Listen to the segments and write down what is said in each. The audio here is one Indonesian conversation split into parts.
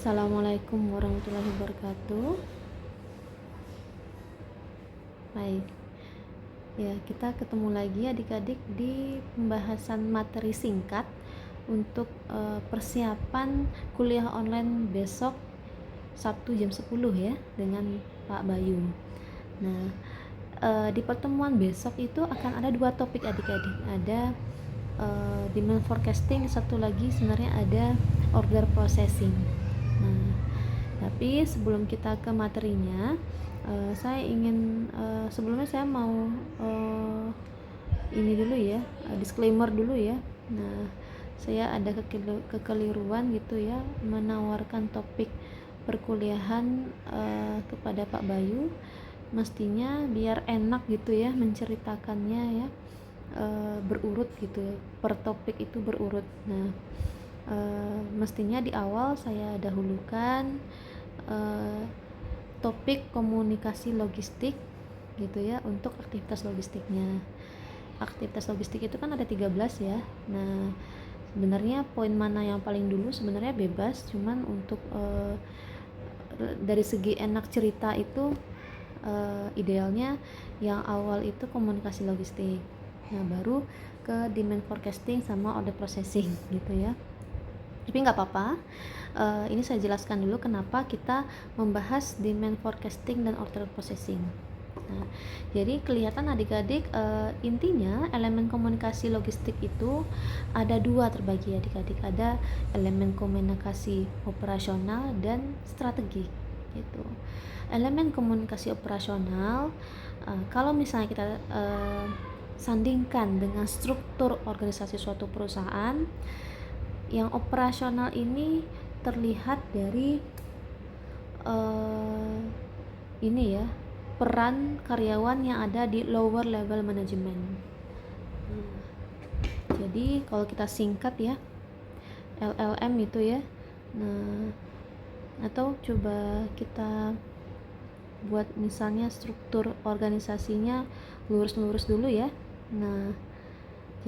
Assalamualaikum warahmatullahi wabarakatuh. Baik, ya kita ketemu lagi adik-adik di pembahasan materi singkat untuk persiapan kuliah online besok Sabtu jam 10 ya dengan Pak Bayu. Nah, di pertemuan besok itu akan ada dua topik adik-adik. Ada demand forecasting, satu lagi sebenarnya ada order processing. Nah, tapi sebelum kita ke materinya, saya ingin sebelumnya saya mau ini dulu ya, disclaimer dulu ya. Nah, saya ada kekeliruan gitu ya menawarkan topik perkuliahan kepada Pak Bayu. Mestinya biar enak gitu ya menceritakannya ya, berurut gitu ya, per topik itu berurut. Nah, mestinya di awal saya dahulukan topik komunikasi logistik gitu ya, untuk aktivitas logistiknya. Aktivitas logistik itu kan ada 13 ya. Nah, sebenarnya poin mana yang paling dulu sebenarnya bebas, cuman untuk dari segi enak cerita itu idealnya yang awal itu komunikasi logistik. Nah, baru ke demand forecasting sama order processing gitu ya. Tapi nggak apa-apa, ini saya jelaskan dulu kenapa kita membahas demand forecasting dan order processing. Nah, jadi kelihatan adik-adik, intinya elemen komunikasi logistik itu ada dua terbagi adik-adik. Ada elemen komunikasi operasional dan strategi gitu. Elemen komunikasi operasional, kalau misalnya kita sandingkan dengan struktur organisasi suatu perusahaan, yang operasional ini terlihat dari ini ya, peran karyawan yang ada di lower level management. Jadi kalau kita singkat ya, LLM itu ya. Nah, atau coba kita buat misalnya struktur organisasinya lurus-lurus dulu ya. Nah,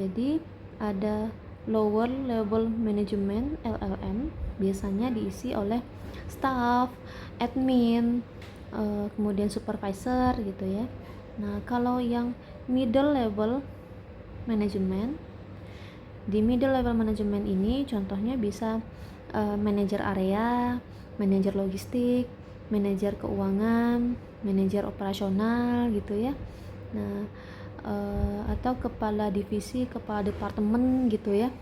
jadi ada lower level management LLM, biasanya diisi oleh staff, admin, kemudian supervisor gitu ya. Nah, kalau yang middle level management, di middle level management ini contohnya bisa manajer area, manajer logistik, manajer keuangan, manajer operasional gitu ya. Nah, atau kepala divisi, kepala departemen gitu ya.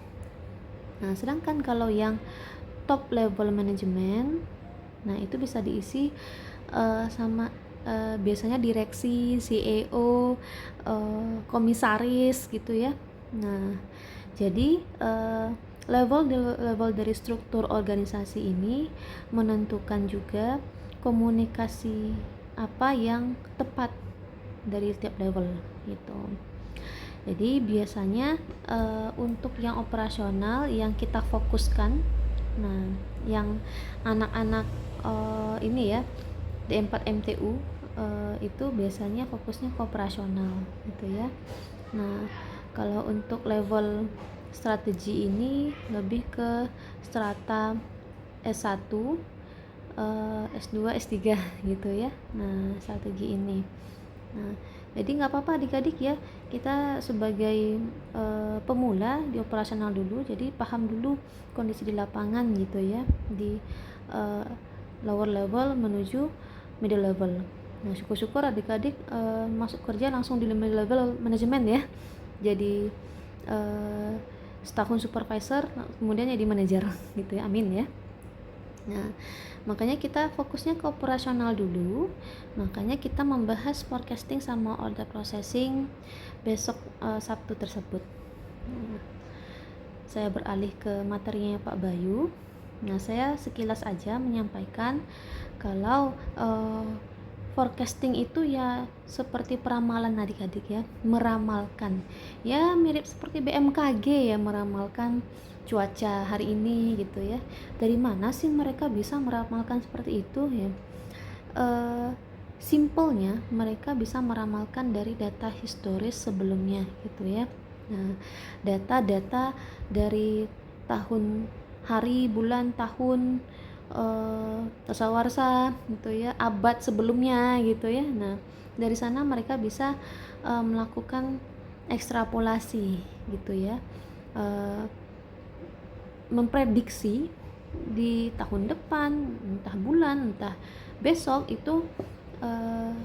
Nah, sedangkan kalau yang top level management, nah itu bisa diisi sama biasanya direksi, CEO, komisaris gitu ya. Nah, jadi level dari struktur organisasi ini menentukan juga komunikasi apa yang tepat dari tiap level gitu. Jadi biasanya untuk yang operasional yang kita fokuskan, nah yang anak-anak ini ya D4 MTU itu biasanya fokusnya ke operasional gitu ya. Nah, kalau untuk level strategi ini lebih ke strata S1, S2, S3 gitu ya. Nah, strategi ini. Nah, jadi nggak apa-apa adik-adik ya, kita sebagai pemula di operasional dulu, jadi paham dulu kondisi di lapangan gitu ya, di lower level menuju middle level. Nah, syukur-syukur adik-adik masuk kerja langsung di middle level manajemen ya, jadi setahun supervisor kemudian jadi manajer gitu ya, amin ya. Nah, makanya kita fokusnya ke operasional dulu. Makanya kita membahas forecasting sama order processing besok Sabtu tersebut. Saya beralih ke materinya Pak Bayu. Nah, saya sekilas aja menyampaikan kalau forecasting itu ya seperti peramalan adik-adik ya, meramalkan. Ya mirip seperti BMKG ya, meramalkan cuaca hari ini gitu ya. Dari mana sih mereka bisa meramalkan seperti itu ya? Simpelnya mereka bisa meramalkan dari data historis sebelumnya gitu ya. Nah, data-data dari tahun, hari, bulan, tahun, dasawarsa gitu ya, abad sebelumnya gitu ya. Nah, dari sana mereka bisa melakukan ekstrapolasi gitu ya, uh, memprediksi di tahun depan, entah bulan, entah besok itu uh,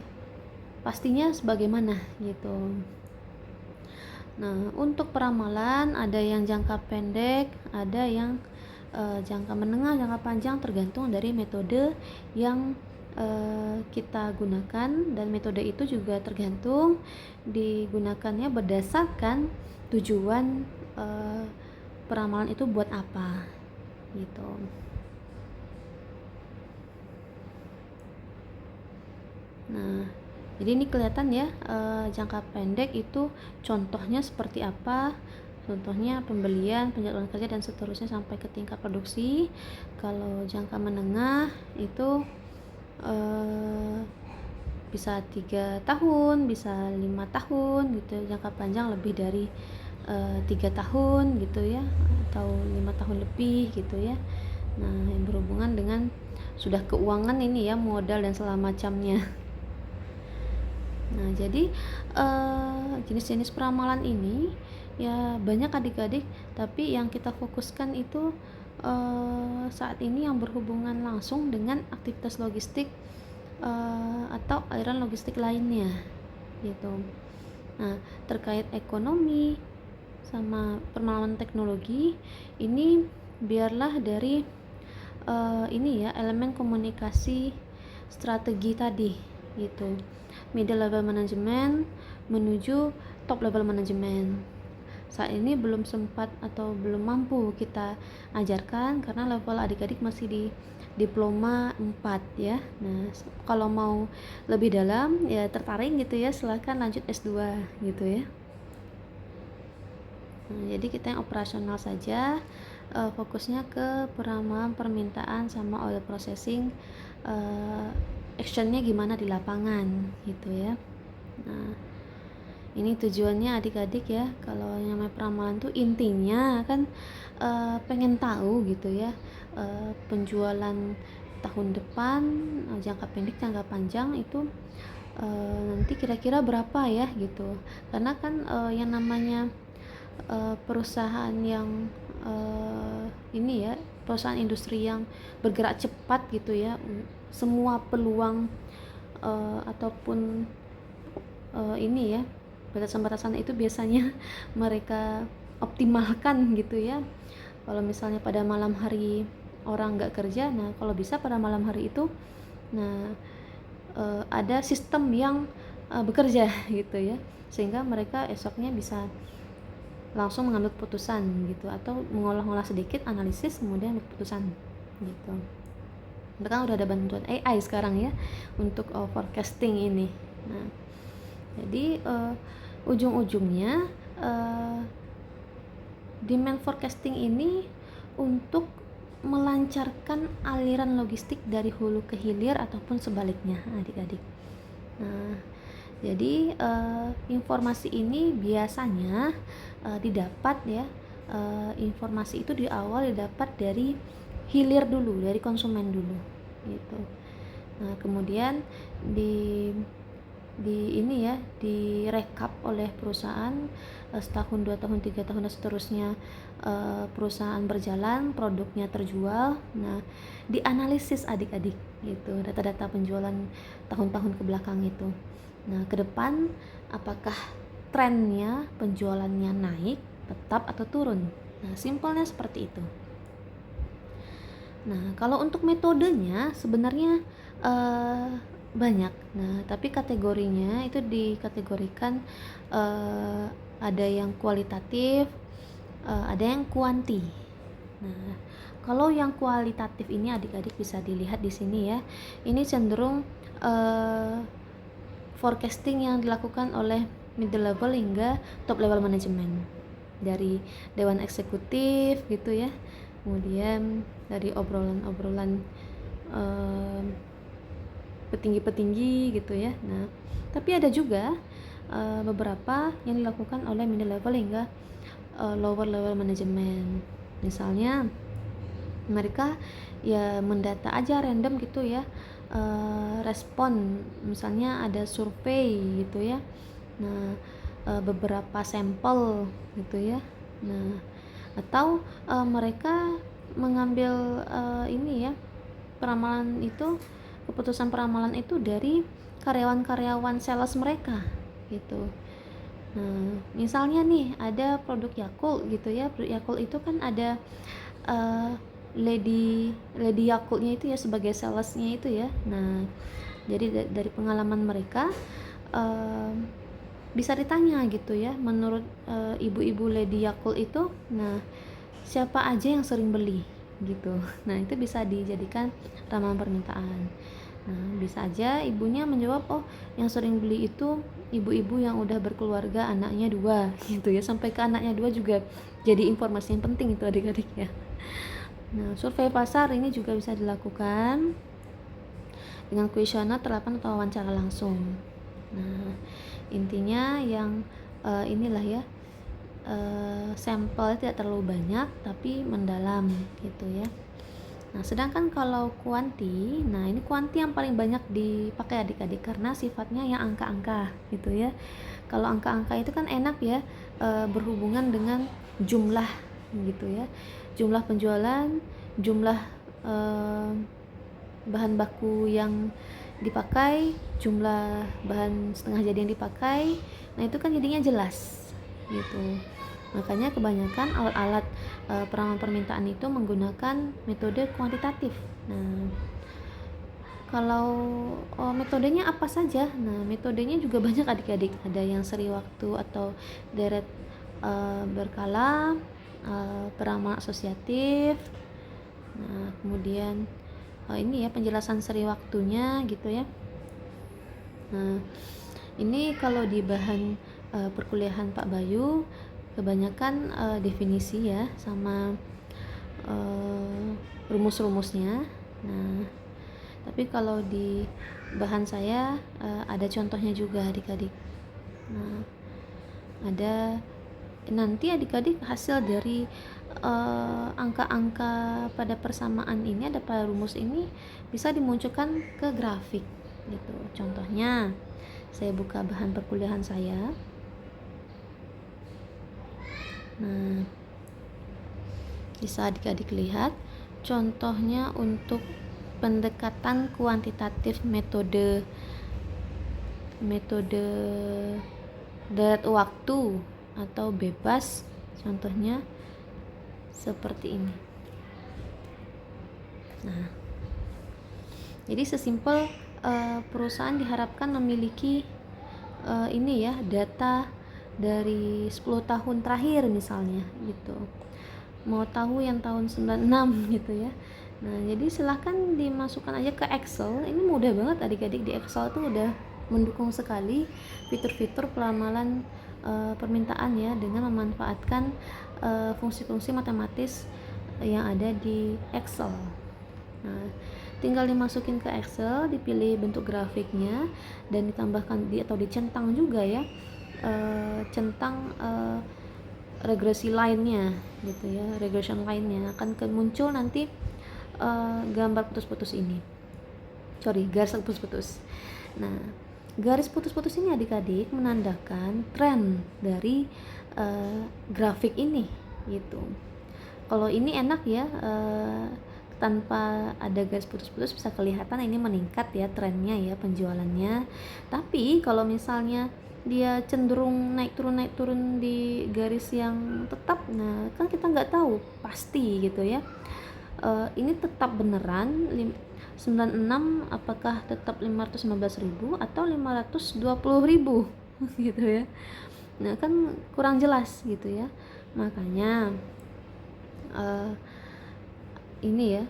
pastinya sebagaimana gitu. Nah, untuk peramalan ada yang jangka pendek, ada yang jangka menengah, jangka panjang, tergantung dari metode yang kita gunakan, dan metode itu juga tergantung digunakannya berdasarkan tujuan peramalan itu buat apa gitu. Nah, jadi ini kelihatan ya, jangka pendek itu contohnya seperti apa. Contohnya pembelian, penjadwalan kerja dan seterusnya sampai ke tingkat produksi. Kalau jangka menengah itu bisa 3 tahun, bisa 5 tahun gitu. Jangka panjang lebih dari 3 tahun gitu ya, atau 5 tahun lebih gitu ya. Nah, yang berhubungan dengan sudah keuangan ini ya, modal dan segala macamnya. Nah, jadi jenis-jenis peramalan ini ya banyak adik-adik, tapi yang kita fokuskan itu saat ini yang berhubungan langsung dengan aktivitas logistik atau aliran logistik lainnya gitu. Nah, terkait ekonomi sama permainan teknologi ini biarlah dari ini ya, elemen komunikasi strategi tadi gitu, middle level management menuju top level management. Saat ini belum sempat atau belum mampu kita ajarkan karena level adik-adik masih di diploma 4 ya. Nah, kalau mau lebih dalam ya tertarik gitu ya, silahkan lanjut S2 gitu ya. Nah, jadi kita yang operasional saja, fokusnya ke peramalan permintaan sama order processing, actionnya gimana di lapangan gitu ya. Nah, ini tujuannya adik-adik ya, kalau yang namanya peramalan tuh intinya kan pengen tahu gitu ya, penjualan tahun depan, jangka pendek, jangka panjang itu nanti kira-kira berapa ya gitu. Karena kan yang namanya perusahaan yang ini ya, perusahaan industri yang bergerak cepat gitu ya, semua peluang ataupun ini ya, batasan-batasan itu biasanya mereka optimalkan gitu ya. Kalau misalnya pada malam hari orang nggak kerja, nah kalau bisa pada malam hari itu nah ada sistem yang bekerja gitu ya, sehingga mereka esoknya bisa langsung mengambil putusan gitu, atau mengolah-olah sedikit, analisis, kemudian keputusan gitu. Bahkan udah ada bantuan AI sekarang ya untuk forecasting ini. Nah, jadi ujung-ujungnya demand forecasting ini untuk melancarkan aliran logistik dari hulu ke hilir ataupun sebaliknya adik-adik. Nah, jadi informasi ini biasanya didapat ya, informasi itu di awal didapat dari hilir dulu, dari konsumen dulu gitu. Nah, kemudian di ini ya, direkap oleh perusahaan setahun, 2 tahun, 3 tahun dan seterusnya, perusahaan berjalan, produknya terjual. Nah, dianalisis adik-adik gitu, data-data penjualan tahun-tahun ke belakang itu. Nah, ke depan apakah trennya penjualannya naik, tetap atau turun. Nah, simpelnya seperti itu. Nah, kalau untuk metodenya sebenarnya banyak. Nah, tapi kategorinya itu dikategorikan ada yang kualitatif, ada yang kuanti. Nah, kalau yang kualitatif ini adik-adik bisa dilihat di sini ya. Ini cenderung forecasting yang dilakukan oleh middle level hingga top level management, dari dewan eksekutif gitu ya, kemudian dari obrolan-obrolan petinggi-petinggi gitu ya. Nah, tapi ada juga beberapa yang dilakukan oleh middle level hingga lower level management. Misalnya mereka ya mendata aja random gitu ya, respon, misalnya ada survei gitu ya, nah beberapa sampel gitu ya, nah atau mereka mengambil ini ya, peramalan itu, keputusan peramalan itu dari karyawan-karyawan sales mereka gitu. Nah, misalnya nih ada produk Yakult gitu ya, produk Yakult itu kan ada uh, Lady Yakultnya itu ya sebagai salesnya itu ya. Nah, jadi dari pengalaman mereka uh, bisa ditanya gitu ya, menurut ibu-ibu Lady Yakult itu, nah siapa aja yang sering beli gitu. Nah, itu bisa dijadikan ramalan permintaan. Nah, bisa aja ibunya menjawab, oh yang sering beli itu ibu-ibu yang udah berkeluarga, anaknya 2 gitu ya, sampai ke anaknya 2 juga jadi informasi yang penting itu adik-adik ya. Nah, survei pasar ini juga bisa dilakukan dengan kuesioner, terapan atau wawancara langsung. Nah, intinya yang inilah ya, sampel tidak terlalu banyak tapi mendalam gitu ya. Nah, sedangkan kalau kuanti, nah ini kuanti yang paling banyak dipakai adik-adik karena sifatnya yang angka-angka gitu ya. Kalau angka-angka itu kan enak ya, berhubungan dengan jumlah gitu ya, jumlah penjualan, jumlah bahan baku yang dipakai, jumlah bahan setengah jadi yang dipakai. Nah, itu kan jadinya jelas gitu. Makanya kebanyakan alat-alat peramalan permintaan itu menggunakan metode kuantitatif. Nah, kalau metodenya apa saja? Nah, metodenya juga banyak adik-adik. Ada yang seri waktu atau deret berkala, peramalan asosiatif. Nah, kemudian ini ya penjelasan seri waktunya gitu ya. Nah, ini kalau di bahan perkuliahan Pak Bayu kebanyakan definisi ya sama rumus-rumusnya. Nah, tapi kalau di bahan saya ada contohnya juga adik-adik. Nah, ada nanti adik-adik hasil dari angka-angka pada persamaan ini, ada pada rumus ini bisa dimunculkan ke grafik gitu. Contohnya saya buka bahan perkuliahan saya. Nah, bisa adik-adik lihat contohnya untuk pendekatan kuantitatif metode deret waktu atau bebas, contohnya seperti ini. Nah, jadi sesimpel perusahaan diharapkan memiliki ini ya, data dari 10 tahun terakhir misalnya gitu. Mau tahu yang tahun 96 gitu ya. Nah, jadi silahkan dimasukkan aja ke Excel. Ini mudah banget adik-adik, di Excel tuh udah mendukung sekali fitur-fitur peramalan permintaan ya, dengan memanfaatkan fungsi-fungsi matematis yang ada di Excel. Nah, tinggal dimasukin ke Excel, dipilih bentuk grafiknya dan ditambahkan atau dicentang juga ya, centang regresi line-nya gitu ya, regression line-nya akan muncul nanti gambar putus-putus ini, garis putus-putus. Nah, garis putus-putus ini adik-adik menandakan tren dari grafik ini gitu. Kalau ini enak ya, tanpa ada garis putus-putus bisa kelihatan ini meningkat ya trennya ya, penjualannya. Tapi kalau misalnya dia cenderung naik turun di garis yang tetap, nah kan kita nggak tahu pasti gitu ya, ini tetap beneran 96 apakah tetap 515.000 atau 520.000 gitu ya. Nah, kan kurang jelas gitu ya. Makanya ini ya,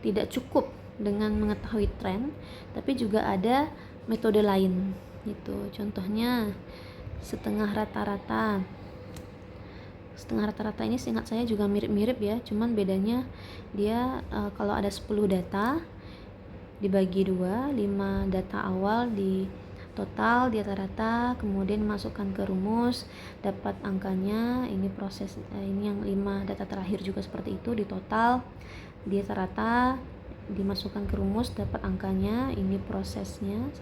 tidak cukup dengan mengetahui tren, tapi juga ada metode lain gitu. Contohnya setengah rata-rata. Setengah rata-rata ini seingat saya juga mirip-mirip ya, cuman bedanya dia kalau ada 10 data dibagi 2, 5 data awal total di rata-rata, kemudian masukkan ke rumus, dapat angkanya. Ini proses ini yang 5 data terakhir juga seperti itu, di total di rata-rata, dimasukkan ke rumus, dapat angkanya. Ini prosesnya,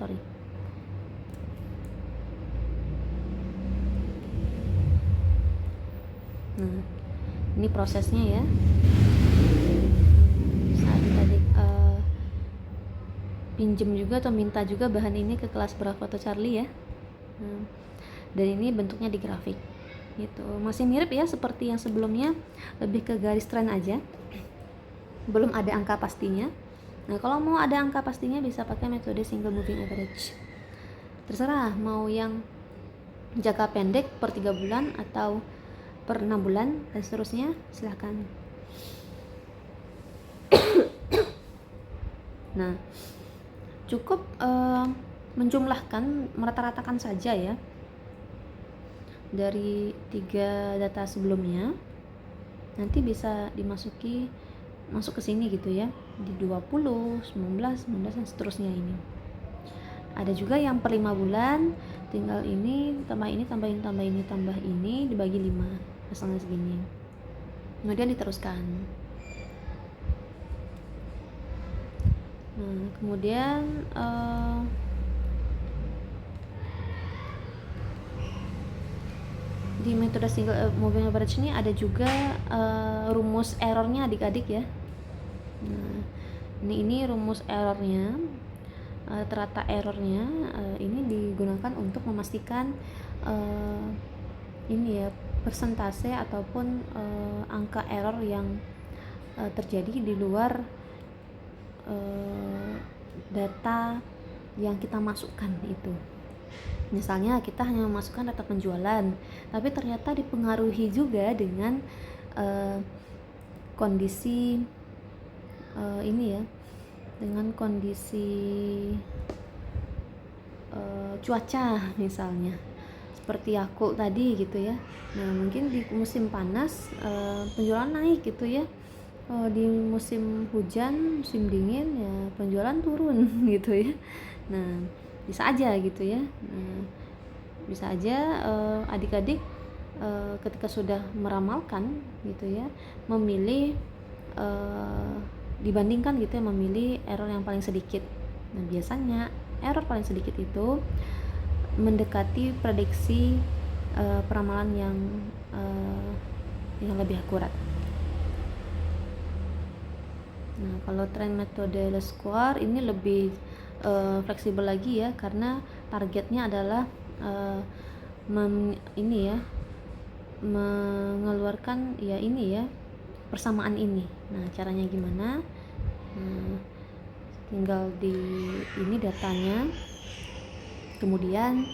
nah ini prosesnya ya. Bisa adik-adik pinjem juga atau minta juga bahan ini ke kelas Bravo atau Charlie ya. Dan ini bentuknya di grafik gitu, masih mirip ya seperti yang sebelumnya, lebih ke garis tren aja, belum ada angka pastinya. Nah kalau mau ada angka pastinya bisa pakai metode single moving average, terserah mau yang jangka pendek per 3 bulan atau per 6 bulan dan seterusnya, silahkan. Nah cukup menjumlahkan, merata-ratakan saja ya dari 3 data sebelumnya, nanti bisa masuk ke sini gitu ya, di 20, 19 dan seterusnya. Ini ada juga yang per 5 bulan, tinggal ini tambah ini tambah ini dibagi 5, hasilnya segini, kemudian diteruskan. Nah kemudian di metode single moving average ini ada juga rumus errornya adik-adik ya. Nah ini rumus errornya, rata errornya ini digunakan untuk memastikan ini ya, persentase ataupun angka error yang terjadi di luar data yang kita masukkan itu. Misalnya kita hanya memasukkan data penjualan, tapi ternyata dipengaruhi juga dengan kondisi ini ya, dengan kondisi cuaca misalnya, seperti Yakult tadi gitu ya. Nah mungkin di musim panas penjualan naik gitu ya, di musim hujan, musim dingin ya penjualan turun gitu ya. Nah bisa aja gitu ya. Nah, bisa aja adik-adik ketika sudah meramalkan gitu ya, memilih dibandingkan gitu ya, memilih error yang paling sedikit. Nah biasanya error paling sedikit itu mendekati prediksi peramalan yang lebih akurat. Nah kalau tren metode Leskoar ini lebih fleksibel lagi ya, karena targetnya adalah mengeluarkan ya ini ya, persamaan ini. Nah caranya gimana? Nah, tinggal di ini datanya, kemudian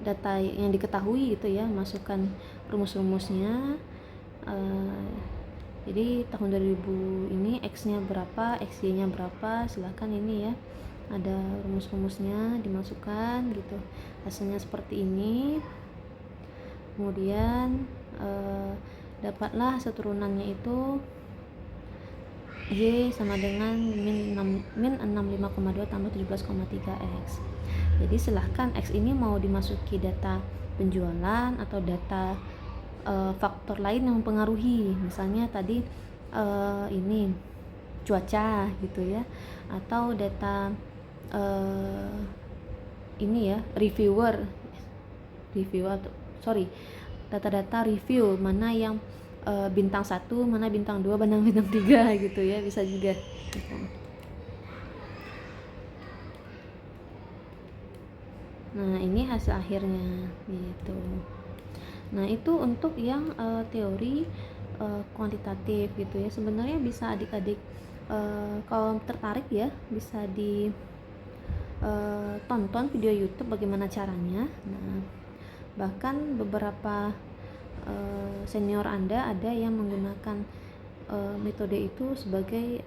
data yang diketahui itu ya, masukkan rumus-rumusnya. Jadi tahun 2000 ini X nya berapa, XY nya berapa, silahkan ini ya, ada rumus-rumusnya dimasukkan gitu, hasilnya seperti ini. Kemudian dapatlah seturunannya itu Y sama dengan min 65,2 tambah 17,3 X. Jadi silahkan X ini mau dimasuki data penjualan atau data faktor lain yang mempengaruhi, misalnya tadi ini cuaca gitu ya, atau data ini ya, data-data review, mana yang bintang 1, mana bintang 2, mana bintang 3 gitu ya, bisa juga gitu. Nah ini hasil akhirnya gitu. Nah itu untuk yang teori kuantitatif gitu ya. Sebenarnya bisa adik-adik kalau tertarik ya, bisa di tonton video YouTube bagaimana caranya. Nah bahkan beberapa senior Anda ada yang menggunakan metode itu sebagai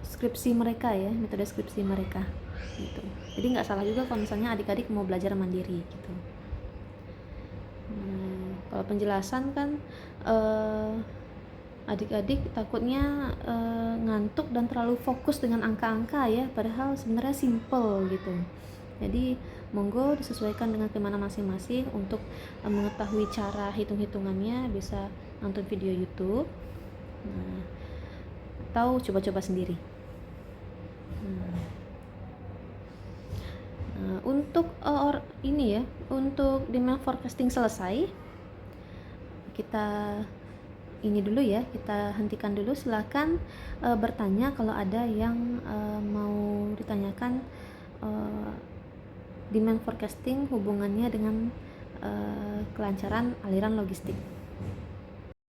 skripsi mereka ya, metode skripsi mereka gitu. Jadi nggak salah juga kalau misalnya adik-adik mau belajar mandiri gitu. Kalau penjelasan kan adik-adik takutnya ngantuk dan terlalu fokus dengan angka-angka ya, padahal sebenarnya simple gitu. Jadi monggo disesuaikan dengan kemana masing-masing. Untuk mengetahui cara hitung-hitungannya bisa nonton video YouTube, nah, atau coba-coba sendiri. Untuk ini ya, untuk demand forecasting selesai, kita ini dulu ya, kita hentikan dulu. Silakan bertanya kalau ada yang mau ditanyakan demand forecasting hubungannya dengan kelancaran aliran logistik.